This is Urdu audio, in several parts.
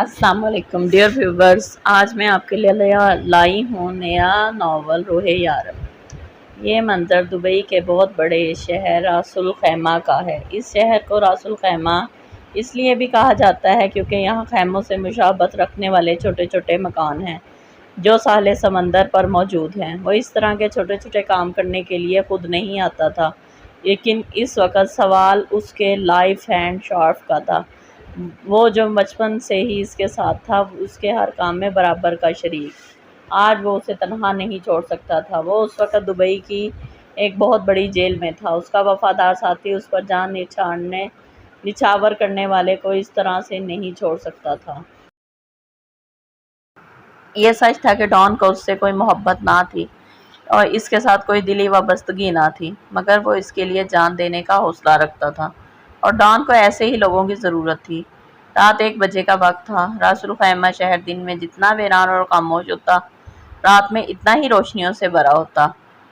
السلام علیکم ڈیئر ویورز، آج میں آپ کے لیے لائی ہوں نیا ناول روح یارب۔ یہ منظر دبئی کے بہت بڑے شہر راس الخیمہ کا ہے۔ اس شہر کو راس الخیمہ اس لیے بھی کہا جاتا ہے کیونکہ یہاں خیموں سے مشابہت رکھنے والے چھوٹے چھوٹے مکان ہیں جو ساحل سمندر پر موجود ہیں۔ وہ اس طرح کے چھوٹے چھوٹے کام کرنے کے لیے خود نہیں آتا تھا، لیکن اس وقت سوال اس کے لائف ہینڈ شارف کا تھا، وہ جو بچپن سے ہی اس کے ساتھ تھا، اس کے ہر کام میں برابر کا شریک۔ آج وہ اسے تنہا نہیں چھوڑ سکتا تھا۔ وہ اس وقت دبئی کی ایک بہت بڑی جیل میں تھا۔ اس کا وفادار ساتھی اس پر جان نچھاور کرنے والے کو اس طرح سے نہیں چھوڑ سکتا تھا۔ یہ سچ تھا کہ ڈان کو اس سے کوئی محبت نہ تھی اور اس کے ساتھ کوئی دلی وابستگی نہ تھی، مگر وہ اس کے لیے جان دینے کا حوصلہ رکھتا تھا، اور ڈان کو ایسے ہی لوگوں کی ضرورت تھی۔ رات 1 بجے کا وقت تھا۔ راس الخیمہ شہر دن میں جتنا ویران اور خاموش ہوتا، رات میں اتنا ہی روشنیوں سے بھرا ہوتا،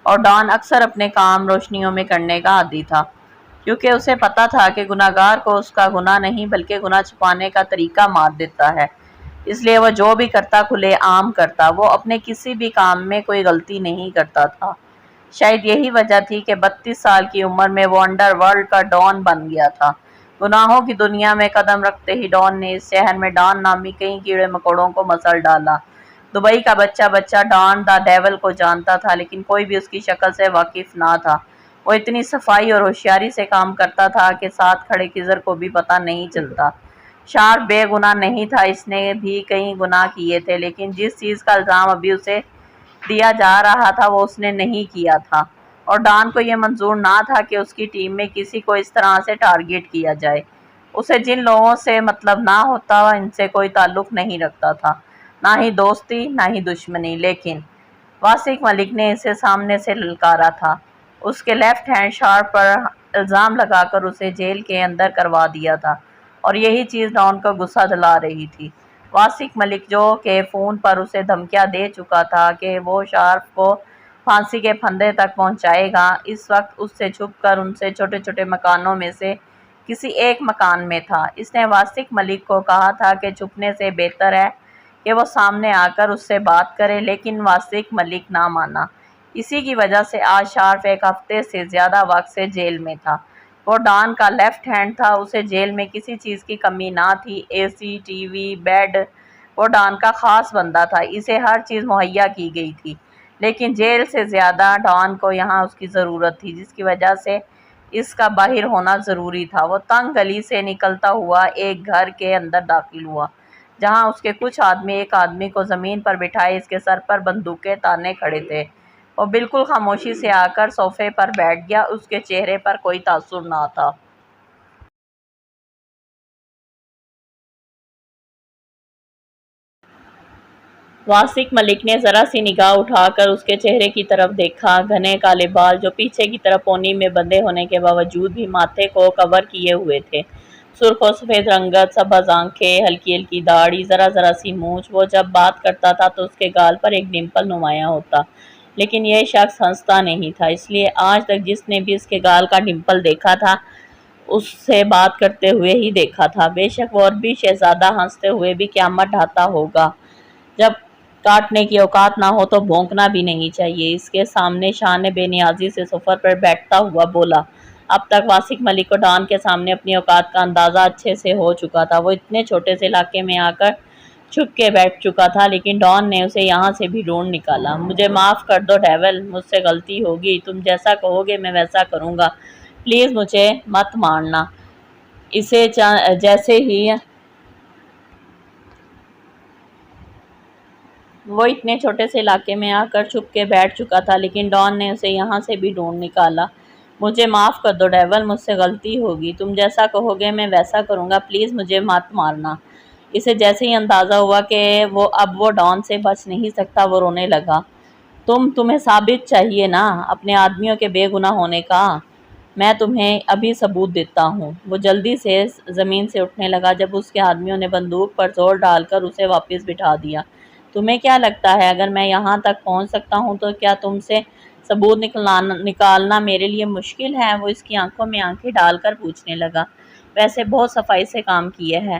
اور ڈان اکثر اپنے کام روشنیوں میں کرنے کا عادی تھا، کیونکہ اسے پتا تھا کہ گناہگار کو اس کا گناہ نہیں بلکہ گناہ چھپانے کا طریقہ مار دیتا ہے، اس لیے وہ جو بھی کرتا کھلے عام کرتا۔ وہ اپنے کسی بھی کام میں کوئی غلطی نہیں کرتا تھا۔ شاید یہی وجہ تھی کہ 32 سال کی عمر میں وہ انڈر ورلڈ کا ڈان بن گیا تھا۔ گناہوں کی دنیا میں قدم رکھتے ہی ڈان نے اس شہر میں ڈان نامی کئی کیڑے مکوڑوں کو مسل ڈالا۔ دبئی کا بچہ ڈان دا ڈیول کو جانتا تھا، لیکن کوئی بھی اس کی شکل سے واقف نہ تھا۔ وہ اتنی صفائی اور ہوشیاری سے کام کرتا تھا کہ ساتھ کھڑے کزر کو بھی پتہ نہیں چلتا۔ شارپ بے گناہ نہیں تھا، اس نے بھی کئی گناہ کیے تھے، لیکن جس چیز کا الزام ابھی اسے دیا جا رہا تھا وہ اس نے نہیں کیا تھا، اور ڈان کو یہ منظور نہ تھا کہ اس کی ٹیم میں کسی کو اس طرح سے ٹارگٹ کیا جائے۔ اسے جن لوگوں سے مطلب نہ ہوتا ان سے کوئی تعلق نہیں رکھتا تھا، نہ ہی دوستی نہ ہی دشمنی۔ لیکن واسق ملک نے اسے سامنے سے للکارا تھا، اس کے لیفٹ ہینڈ شارپ پر الزام لگا کر اسے جیل کے اندر کروا دیا تھا، اور یہی چیز ڈان کو غصہ دلا رہی تھی۔ واسق ملک جو کہ فون پر اسے دھمکیاں دے چکا تھا کہ وہ شارپ کو پھانسی کے پھندے تک پہنچائے گا، اس وقت اس سے چھپ کر ان سے چھوٹے چھوٹے مکانوں میں سے کسی ایک مکان میں تھا۔ اس نے واسق ملک کو کہا تھا کہ چھپنے سے بہتر ہے کہ وہ سامنے آ کر اس سے بات کرے، لیکن واسق ملک نہ مانا۔ اسی کی وجہ سے آج شارپ 1 ہفتے سے زیادہ وقت سے جیل میں تھا۔ وہ ڈان کا لیفٹ ہینڈ تھا، اسے جیل میں کسی چیز کی کمی نہ تھی، اے سی، ٹی وی، بیڈ۔ وہ ڈان کا خاص بندہ تھا، اسے ہر چیز مہیا کی گئی تھی، لیکن جیل سے زیادہ ڈان کو یہاں اس کی ضرورت تھی، جس کی وجہ سے اس کا باہر ہونا ضروری تھا۔ وہ تنگ گلی سے نکلتا ہوا ایک گھر کے اندر داخل ہوا، جہاں اس کے کچھ آدمی ایک آدمی کو زمین پر بٹھائے اس کے سر پر بندوقیں تانے کھڑے تھے۔ وہ بالکل خاموشی سے آ کر صوفے پر بیٹھ گیا، اس کے چہرے پر کوئی تاثر نہ تھا۔ واسق ملک نے ذرا سی نگاہ اٹھا کر اس کے چہرے کی طرف دیکھا۔ گھنے کالے بال جو پیچھے کی طرف پونی میں بندھے ہونے کے باوجود بھی ماتھے کو کور کیے ہوئے تھے، سرخ و سفید رنگت، سبز آنکھیں، ہلکی ہلکی داڑھی، ذرا ذرا سی مونچھ۔ وہ جب بات کرتا تھا تو اس کے گال پر ایک ڈمپل نمایاں ہوتا، لیکن یہ شخص ہنستا نہیں تھا، اس لیے آج تک جس نے بھی اس کے گال کا ڈمپل دیکھا تھا اس سے بات کرتے ہوئے ہی دیکھا تھا۔ بے شک وہ عربی شہزادہ ہنستے ہوئے بھی قیامت ڈھاتا ہوگا، جب کاٹنے کی اوقات نہ ہو تو بھونکنا بھی نہیں چاہیے۔ اس کے سامنے شان بے نیازی سے صفر پر بیٹھتا ہوا بولا۔ اب تک واسق ملک کو ڈان کے سامنے اپنی اوقات کا اندازہ اچھے سے ہو چکا تھا۔ وہ اتنے چھوٹے سے علاقے میں آ کر چھپ کے بیٹھ چکا تھا، لیکن ڈان نے اسے یہاں سے بھی ڈھونڈ نکالا۔ مجھے معاف کر دو ڈیول، مجھ سے غلطی ہوگی، تم جیسا کہو گے میں ویسا کروں گا، پلیز مجھے مت مارنا۔ اسے جیسے ہی وہ اتنے چھوٹے سے علاقے میں آ کر چھپ کے بیٹھ چکا تھا، لیکن ڈان نے اسے یہاں سے بھی ڈھونڈ نکالا۔ مجھے معاف کر دو ڈیول، مجھ سے غلطی ہوگی، تم جیسا کہو گے میں ویسا کروں گا، پلیز مجھے مت مارنا۔ اسے جیسے ہی اندازہ ہوا کہ وہ ڈان سے بچ نہیں سکتا، وہ رونے لگا۔ تمہیں ثابت چاہیے نا اپنے آدمیوں کے بے گناہ ہونے کا، میں تمہیں ابھی ثبوت دیتا ہوں۔ وہ جلدی سے زمین سے اٹھنے لگا جب اس کے آدمیوں نے بندوق پر زور ڈال کر اسے واپس بٹھا دیا۔ تمہیں کیا لگتا ہے اگر میں یہاں تک پہنچ سکتا ہوں تو کیا تم سے ثبوت نکالنا میرے لیے مشکل ہے؟ وہ اس کی آنکھوں میں آنکھیں ڈال کر پوچھنے لگا۔ ویسے بہت صفائی سے کام کیا ہے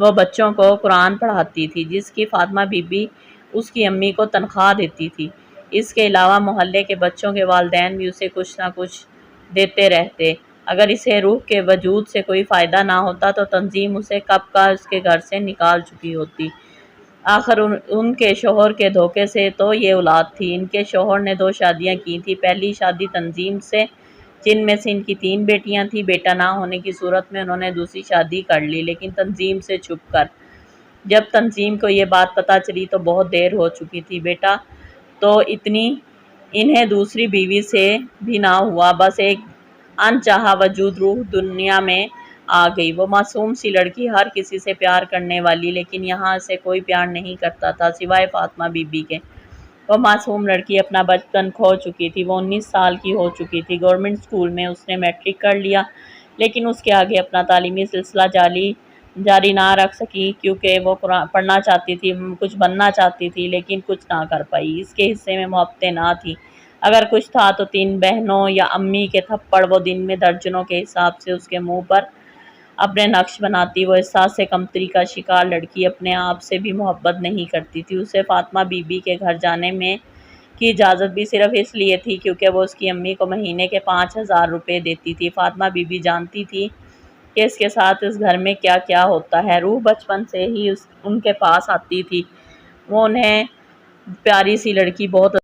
وہ بچوں کو قرآن پڑھاتی تھی، جس کی فاطمہ بی بی اس کی امی کو تنخواہ دیتی تھی۔ اس کے علاوہ محلے کے بچوں کے والدین بھی اسے کچھ نہ کچھ دیتے رہتے۔ اگر اسے روح کے وجود سے کوئی فائدہ نہ ہوتا تو تنظیم اسے کب کا اس کے گھر سے نکال چکی ہوتی۔ آخر ان کے شوہر کے دھوکے سے تو یہ اولاد تھی۔ ان کے شوہر نے 2 شادیاں کی تھیں۔ پہلی شادی تنظیم سے، جن میں سے ان کی 3 بیٹیاں تھیں۔ بیٹا نہ ہونے کی صورت میں انہوں نے دوسری شادی کر لی، لیکن تنظیم سے چھپ کر۔ جب تنظیم کو یہ بات پتہ چلی تو بہت دیر ہو چکی تھی۔ بیٹا تو انہیں دوسری بیوی سے بھی نہ ہوا، بس ایک انچاہا وجود روح دنیا میں آ گئی۔ وہ معصوم سی لڑکی، ہر کسی سے پیار کرنے والی، لیکن یہاں سے کوئی پیار نہیں کرتا تھا سوائے فاطمہ بی بی کے۔ وہ معصوم لڑکی اپنا بچپن کھو چکی تھی۔ وہ 19 سال کی ہو چکی تھی۔ گورنمنٹ اسکول میں اس نے میٹرک کر لیا، لیکن اس کے آگے اپنا تعلیمی سلسلہ جاری نہ رکھ سکی، کیونکہ وہ پڑھنا چاہتی تھی، کچھ بننا چاہتی تھی، لیکن کچھ نہ کر پائی۔ اس کے حصے میں محبتیں نہ تھیں، اگر کچھ تھا تو 3 بہنوں یا امی کے تھپڑ۔ وہ دن میں درجنوں کے حساب سے اس کے منہ پر اپنے نقش بناتی۔ وہ احساس کمتری کا شکار لڑکی اپنے آپ سے بھی محبت نہیں کرتی تھی۔ اسے فاطمہ بی بی کے گھر جانے کی اجازت بھی صرف اس لیے تھی کیونکہ وہ اس کی امی کو مہینے کے 5,000 روپے دیتی تھی۔ فاطمہ بی بی جانتی تھی کہ اس کے ساتھ اس گھر میں کیا کیا ہوتا ہے۔ روح بچپن سے ہی ان کے پاس آتی تھی۔ وہ انہیں پیاری سی لڑکی بہت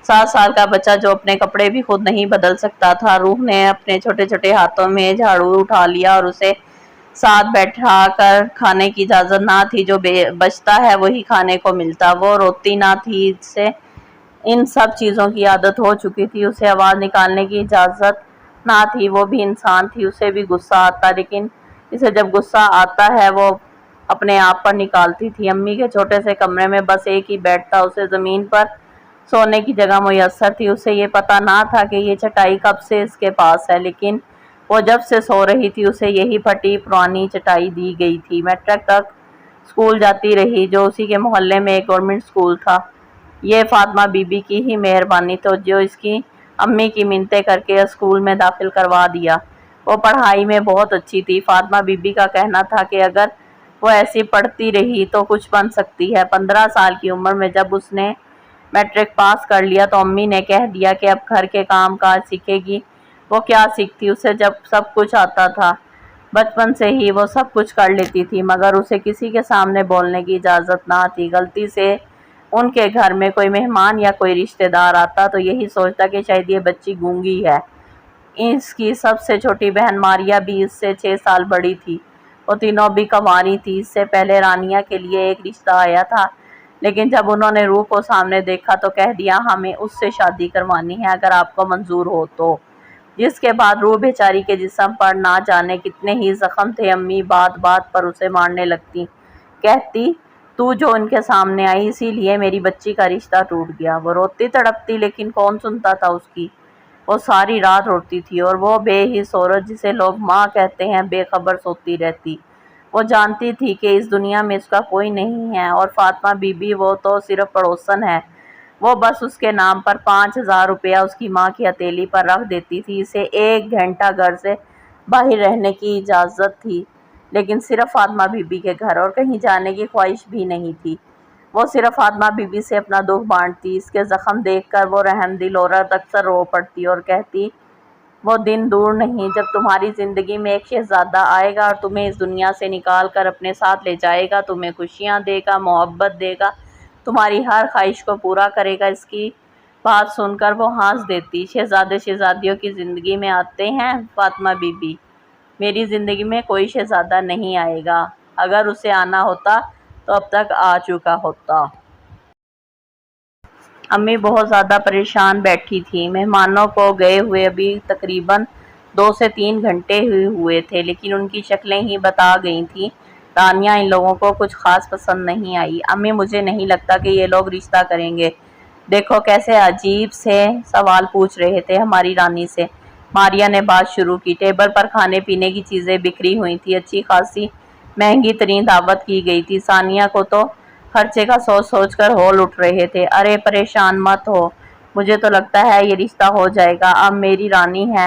7 سال کا بچہ جو اپنے کپڑے بھی خود نہیں بدل سکتا تھا۔ روح نے اپنے چھوٹے چھوٹے ہاتھوں میں جھاڑو اٹھا لیا اور اسے ساتھ بیٹھا کر کھانے کی اجازت نہ تھی۔ جو بچتا ہے وہی کھانے کو ملتا۔ وہ روتی نہ تھی، اسے ان سب چیزوں کی عادت ہو چکی تھی۔ اسے آواز نکالنے کی اجازت نہ تھی، وہ بھی انسان تھی، اسے بھی غصہ آتا، لیکن اسے جب غصہ آتا ہے وہ اپنے آپ پر نکالتی تھی۔ امی کے چھوٹے سے کمرے میں بس ایک ہی بیڈ تھا، اسے زمین پر سونے کی جگہ میسر تھی۔ اسے یہ پتہ نہ تھا کہ یہ چٹائی کب سے اس کے پاس ہے، لیکن وہ جب سے سو رہی تھی اسے یہی پھٹی پرانی چٹائی دی گئی تھی۔ میٹرک تک اسکول جاتی رہی، جو اسی کے محلے میں ایک گورنمنٹ اسکول تھا۔ یہ فاطمہ بی بی کی ہی مہربانی تھی جو اس کی امی کی منتیں کر کے اسکول میں داخل کروا دیا۔ وہ پڑھائی میں بہت اچھی تھی۔ فاطمہ بی بی کا کہنا تھا کہ اگر وہ ایسی پڑھتی رہی تو کچھ بن سکتی ہے۔ 15 سال کی عمر میں جب اس نے میٹرک پاس کر لیا تو امی نے کہہ دیا کہ اب گھر کے کام کاج سیکھے گی۔ وہ کیا سیکھتی، اسے جب سب کچھ آتا تھا۔ بچپن سے ہی وہ سب کچھ کر لیتی تھی، مگر اسے کسی کے سامنے بولنے کی اجازت نہ تھی۔ غلطی سے ان کے گھر میں کوئی مہمان یا کوئی رشتہ دار آتا تو یہی سوچتا کہ شاید یہ بچی گونگی ہے۔ اس کی سب سے چھوٹی بہن ماریا بھی اس سے 6 سال بڑی تھی۔ وہ تینوں بھی کنواری تھی۔ اس سے پہلے رانیہ کے لیے ایک رشتہ آیا تھا، لیکن جب انہوں نے روح کو سامنے دیکھا تو کہہ دیا ہمیں اس سے شادی کروانی ہے اگر آپ کو منظور ہو تو۔ جس کے بعد روح بیچاری کے جسم پر نہ جانے کتنے ہی زخم تھے۔ امی بات بات پر اسے مارنے لگتی، کہتی تو جو ان کے سامنے آئی اسی لیے میری بچی کا رشتہ ٹوٹ گیا۔ وہ روتی تڑپتی، لیکن کون سنتا تھا اس کی۔ وہ ساری رات روتی تھی اور وہ بے حس عورت جسے لوگ ماں کہتے ہیں بے خبر سوتی رہتی۔ وہ جانتی تھی کہ اس دنیا میں اس کا کوئی نہیں ہے، اور فاطمہ بی بی وہ تو صرف پڑوسن ہے۔ وہ بس اس کے نام پر 5,000 روپیہ اس کی ماں کی ہتھیلی پر رکھ دیتی تھی۔ اسے 1 گھنٹہ گھر سے باہر رہنے کی اجازت تھی، لیکن صرف فاطمہ بی بی کے گھر، اور کہیں جانے کی خواہش بھی نہیں تھی۔ وہ صرف فاطمہ بی بی سے اپنا دکھ بانٹتی۔ اس کے زخم دیکھ کر وہ رحم دل عورت اکثر رو پڑتی اور کہتی وہ دن دور نہیں جب تمہاری زندگی میں ایک شہزادہ آئے گا اور تمہیں اس دنیا سے نکال کر اپنے ساتھ لے جائے گا، تمہیں خوشیاں دے گا، محبت دے گا، تمہاری ہر خواہش کو پورا کرے گا۔ اس کی بات سن کر وہ ہنس دیتی۔ شہزادے شہزادیوں کی زندگی میں آتے ہیں فاطمہ بی بی، میری زندگی میں کوئی شہزادہ نہیں آئے گا، اگر اسے آنا ہوتا تو اب تک آ چکا ہوتا۔ امی بہت زیادہ پریشان بیٹھی تھیں۔ مہمانوں کو گئے ہوئے ابھی تقریباً 2 سے 3 گھنٹے ہی ہوئے تھے، لیکن ان کی شکلیں ہی بتا گئی تھیں رانیہ ان لوگوں کو کچھ خاص پسند نہیں آئی۔ امی مجھے نہیں لگتا کہ یہ لوگ رشتہ کریں گے، دیکھو کیسے عجیب سے سوال پوچھ رہے تھے ہماری رانی سے۔ ماریا نے بات شروع کی۔ ٹیبل پر کھانے پینے کی چیزیں بکھری ہوئی تھی، اچھی خاصی مہنگی ترین دعوت کی گئی تھی۔ ثانیہ کو تو خرچے کا سوچ سوچ کر ہول اٹھ رہے تھے۔ ارے پریشان مت ہو، مجھے تو لگتا ہے یہ رشتہ ہو جائے گا، اب میری رانی ہے،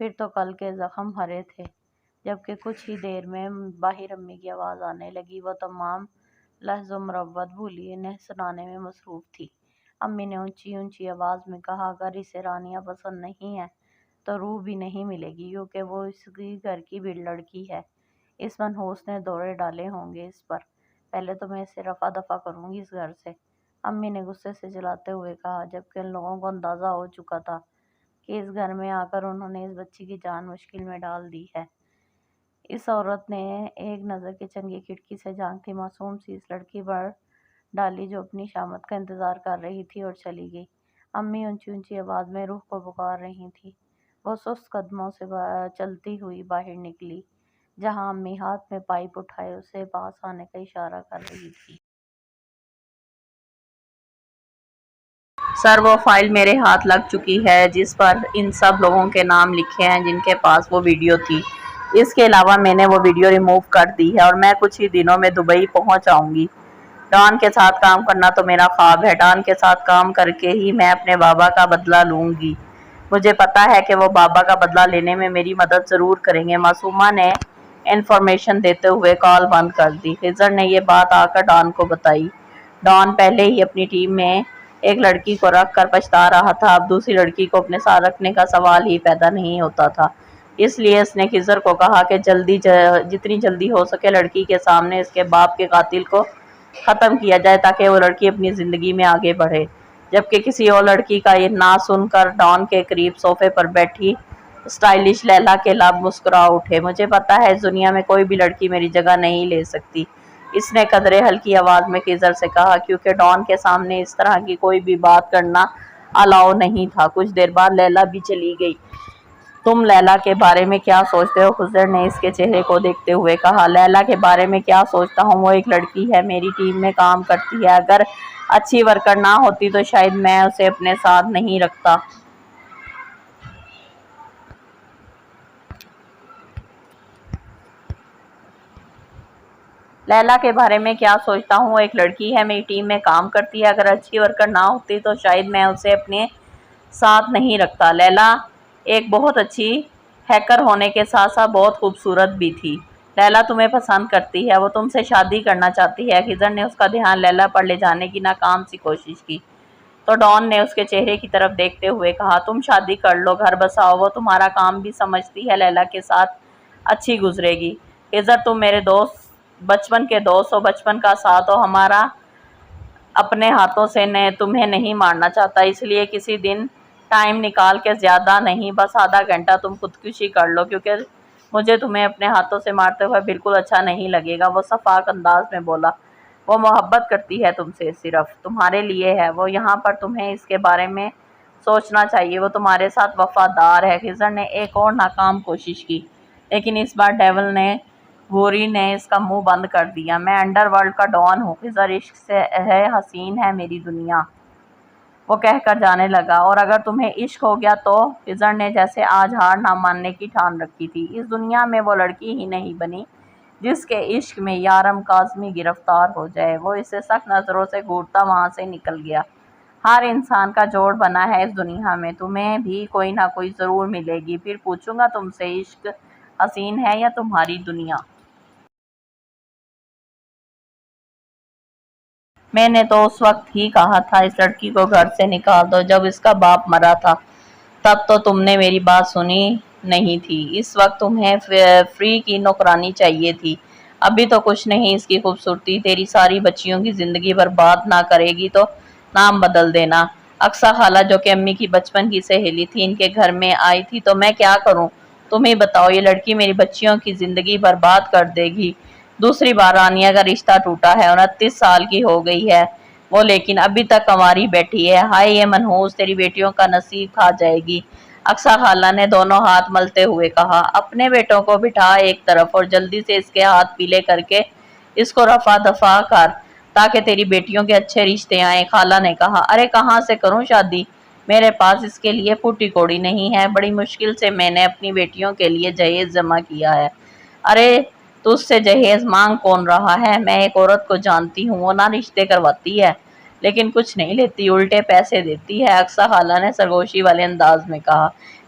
پھر تو کل کے زخم ہرے تھے، جبکہ کچھ ہی دیر میں باہر امی کی آواز آنے لگی۔ وہ تمام لحظ و مروت بھولی انہیں سنانے میں مصروف تھی۔ امی نے اونچی اونچی آواز میں کہا، اگر اسے رانیہ پسند نہیں ہے تو روح بھی نہیں ملے گی، کیونکہ وہ اس کی گھر کی لڑکی ہے۔ اس منحوس نے دورے ڈالے ہوں گے اس پر، پہلے تو میں اسے رفع دفع کروں گی اس گھر سے، امی نے غصے سے چلاتے ہوئے کہا، جبکہ ان لوگوں کو اندازہ ہو چکا تھا کہ اس گھر میں آ کر انہوں نے اس بچی کی جان مشکل میں ڈال دی ہے۔ اس عورت نے ایک نظر کچن کی کھڑکی سے جھانکتی معصوم سی اس لڑکی پر ڈالی جو اپنی شامت کا انتظار کر رہی تھی، اور چلی گئی۔ امی اونچی اونچی آواز میں روح کو پکار رہی تھی۔ وہ سست قدموں سے چلتی ہوئی باہر نکلی، جہاں امی ہاتھ میں پائپ اٹھائے اسے پاس آنے کا اشارہ کر رہی تھی۔ سر، وہ فائل میرے ہاتھ لگ چکی ہے جس پر ان سب لوگوں کے نام لکھے ہیں جن کے پاس وہ ویڈیو تھی۔ اس کے علاوہ میں نے وہ ویڈیو ریموو کر دی ہے اور میں کچھ ہی دنوں میں دبئی پہنچ جاؤں گی۔ ڈان کے ساتھ کام کرنا تو میرا خواب ہے۔ ڈان کے ساتھ کام کر کے ہی میں اپنے بابا کا بدلہ لوں گی۔ مجھے پتا ہے کہ وہ بابا کا بدلہ لینے میں میری مدد ضرور کریں گے۔ معصومہ نے انفارمیشن دیتے ہوئے کال بند کر دی۔ خضر نے یہ بات آ کر ڈان کو بتائی۔ ڈان پہلے ہی اپنی ٹیم میں ایک لڑکی کو رکھ کر پچھتا رہا تھا، اب دوسری لڑکی کو اپنے ساتھ رکھنے کا سوال ہی پیدا نہیں ہوتا تھا۔ اس لیے اس نے خضر کو کہا کہ جتنی جلدی ہو سکے لڑکی کے سامنے اس کے باپ کے قاتل کو ختم کیا جائے تاکہ وہ لڑکی اپنی زندگی میں آگے بڑھے۔ جبکہ کسی اور لڑکی کا یہ نہ سن کر ڈان کے قریب صوفے پر بیٹھی اسٹائلش لیلا کے لب مسکرا اٹھے۔ مجھے پتا ہے اس دنیا میں کوئی بھی لڑکی میری جگہ نہیں لے سکتی، اس نے قدرے ہلکی آواز میں خضر سے کہا، کیونکہ ڈان کے سامنے اس طرح کی کوئی بھی بات کرنا الاؤ نہیں تھا۔ کچھ دیر بعد لیلا بھی چلی گئی۔ تم لیلا کے بارے میں کیا سوچتے ہو؟ خضر نے اس کے چہرے کو دیکھتے ہوئے کہا۔ لیلا کے بارے میں کیا سوچتا ہوں؟ وہ ایک لڑکی ہے، میری ٹیم میں کام کرتی ہے، اگر اچھی ورکر نہ ہوتی تو شاید میں اسے اپنے ساتھ نہیں رکھتا۔ لیلا کے بارے میں کیا سوچتا ہوں؟ وہ ایک لڑکی ہے، میری ٹیم میں کام کرتی ہے، اگر اچھی ورکر نہ ہوتی تو شاید میں اسے اپنے ساتھ نہیں رکھتا۔ لیلا ایک بہت اچھی ہیکر ہونے کے ساتھ ساتھ بہت خوبصورت بھی تھی۔ لیلا تمہیں پسند کرتی ہے، وہ تم سے شادی کرنا چاہتی ہے۔ خضر نے اس کا دھیان لیلا پر لے جانے کی ناکام سی کوشش کی تو ڈان نے اس کے چہرے کی طرف دیکھتے ہوئے کہا، تم شادی کر لو، گھر بساؤ، وہ تمہارا کام بھی سمجھتی ہے، لیلا کے ساتھ اچھی گزرے گی۔ خضر، تم میرے دوست، بچپن کے دوست ہو، بچپن کا ساتھ ہو، ہمارا اپنے ہاتھوں سے تمہیں نہیں مارنا چاہتا، اس لیے کسی دن ٹائم نکال کے، زیادہ نہیں بس آدھا گھنٹہ، تم خودکشی کر لو، کیونکہ مجھے تمہیں اپنے ہاتھوں سے مارتے ہوئے بالکل اچھا نہیں لگے گا۔ وہ شفاق انداز میں بولا، وہ محبت کرتی ہے تم سے، صرف تمہارے لیے ہے، وہ یہاں پر تمہیں اس کے بارے میں سوچنا چاہیے، وہ تمہارے ساتھ وفادار ہے۔ خضر نے ایک اور ناکام کوشش کی، لیکن اس بار ڈیول نے گھوری نے اس کا منہ بند کر دیا۔ میں انڈر ورلڈ کا ڈان ہوں خضر، عشق سے ہے حسین ہے میری دنیا، وہ کہہ کر جانے لگا۔ اور اگر تمہیں عشق ہو گیا تو؟ خضر نے جیسے آج ہار نہ ماننے کی ٹھان رکھی تھی۔ اس دنیا میں وہ لڑکی ہی نہیں بنی جس کے عشق میں یارم کاظمی گرفتار ہو جائے۔ وہ اسے سخت نظروں سے گھورتا وہاں سے نکل گیا۔ ہر انسان کا جوڑ بنا ہے اس دنیا میں، تمہیں بھی کوئی نہ کوئی ضرور ملے گی، پھر پوچھوں گا تم سے، عشق حسین ہے یا تمہاری دنیا؟ میں نے تو اس وقت ہی کہا تھا اس لڑکی کو گھر سے نکال دو، جب اس کا باپ مرا تھا، تب تو تم نے میری بات سنی نہیں تھی، اس وقت تمہیں فری کی نوکرانی چاہیے تھی۔ ابھی تو کچھ نہیں، اس کی خوبصورتی تیری ساری بچیوں کی زندگی برباد نہ کرے گی تو نام بدل دینا۔ اقصیٰ خالہ جو کہ امی کی بچپن کی سہیلی تھی ان کے گھر میں آئی تھی تو میں کیا کروں؟ تم ہی بتاؤ، یہ لڑکی میری بچیوں کی زندگی برباد کر دے گی۔ دوسری بار رانیہ کا رشتہ ٹوٹا ہے، 29 سال کی ہو گئی ہے وہ، لیکن ابھی تک کنواری بیٹھی ہے۔ ہائے یہ منحوس، تیری بیٹیوں کا نصیب کھا جائے گی۔ اقصیٰ خالہ نے دونوں ہاتھ ملتے ہوئے کہا، اپنے بیٹوں کو بٹھا ایک طرف اور جلدی سے اس کے ہاتھ پیلے کر کے اس کو رفع دفع کر تاکہ تیری بیٹیوں کے اچھے رشتے آئیں۔ خالہ نے کہا، ارے کہاں سے کروں شادی، میرے پاس اس کے لیے پھوٹی کوڑی نہیں ہے، بڑی مشکل سے میں نے اپنی بیٹیوں کے لیے جہیز جمع کیا ہے۔ ارے تجھ سے جہیز مانگ کون رہا ہے؟ میں ایک عورت کو جانتی ہوں، وہ نہ رشتے کرواتی ہے لیکن کچھ نہیں لیتی، الٹے پیسے دیتی ہے، اقصیٰ خالہ نے سرگوشی والے انداز میں کہا۔